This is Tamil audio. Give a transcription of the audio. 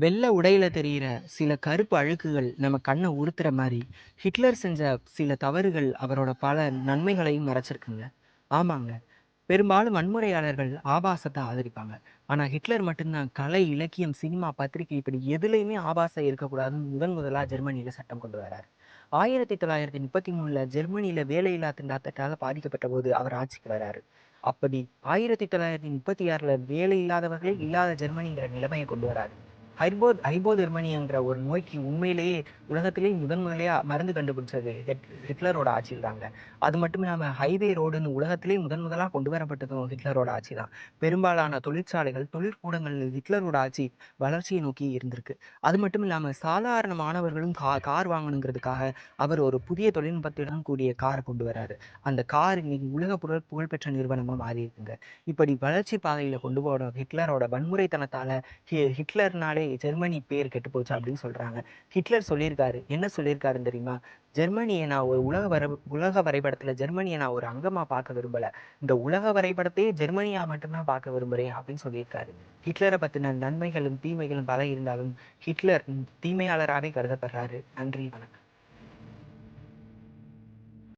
வெள்ள உடையில தெரியிற சில கருப்பு அழுக்குகள் நம்ம கண்ண உறுத்துற மாரி, ஹிட்லர் செஞ்ச சில தவறுகள் அவரோட பல நன்மைகளையும் மறைச்சிருக்குங்க. ஆமாங்க. பெரும்பாலும் வன்முறையாளர்கள் ஆபாசத்த ஆதரிப்பாங்க. ஆனா ஹிட்லர் மட்டும் தான் கலை, இலக்கியம், சினிமா, பத்திரிகை இப்படி எதுலயுமே ஆபாசம் இருக்கக்கூடாதுன்னு முதலா ஜெர்மனியில சட்டம் கொண்டு வராரு. 1933ல ஜெர்மனியில வேலையில்லா திண்டாட்டத்தால பாதிக்கப்பட்டபோது அவர் ஆட்சிக்கு வராரு. அப்படி 1936ல வேலை இல்லாதவர்களே இல்லாத ஜெர்மனிங்கிற நிலைமைய கொண்டு வராரு. ஹைபோதெர்மனியாங்கிற ஒரு நோய்க்கு உண்மையிலேயே உலகத்திலேயே முதலையா மருந்து கண்டுபிடிச்சது ஹிட்லரோட ஆட்சியில் தாங்க. அது மட்டும் இல்லாம ஹைவே ரோடுன்னு உலகத்திலேயே முதலா கொண்டு வரப்பட்டதும் ஹிட்லரோட ஆட்சி தான். பெரும்பாலான தொழிற்சாலைகள், தொழிற்கூடங்கள் ஹிட்லரோட ஆட்சி வளர்ச்சியை நோக்கி இருந்திருக்கு. அது மட்டும் இல்லாம சாதாரண மாணவர்களும் கார் வாங்கணுங்கிறதுக்காக அவர் ஒரு புதிய தொழில்நுட்பத்துடன் கூடிய கார கொண்டு வராரு. அந்த கார் இன்னைக்கு உலக புகழ்பெற்ற நிறுவனமா மாறி இருக்குங்க. இப்படி வளர்ச்சி பாதையில கொண்டு போன ஹிட்லரோட வன்முறைத்தனத்தால ஹிட்லர்னாலே ஜெர்மனி பேர் கெட்டு போச்சு அப்படின்னு சொல்றாங்க. ஹிட்லர் சொல்லியிருக்காரு. என்ன சொல்லியிருக்காருன்னு தெரியுமா? ஜெர்மனிய நான் ஒரு உலக வரைபடத்துல ஜெர்மனிய நான் ஒரு அங்கமா பார்க்க விரும்பல. இந்த உலக வரைபடத்தையே ஜெர்மனியா மட்டும் தான் பார்க்க விரும்புறேன் அப்படின்னு சொல்லியிருக்காரு. ஹிட்லர பத்தின நன்மைகளும், தீமைகளும் பல இருந்தாலும், ஹிட்லர் தீமையாளராவே கருதப்படுறாரு. நன்றி, வணக்கம்.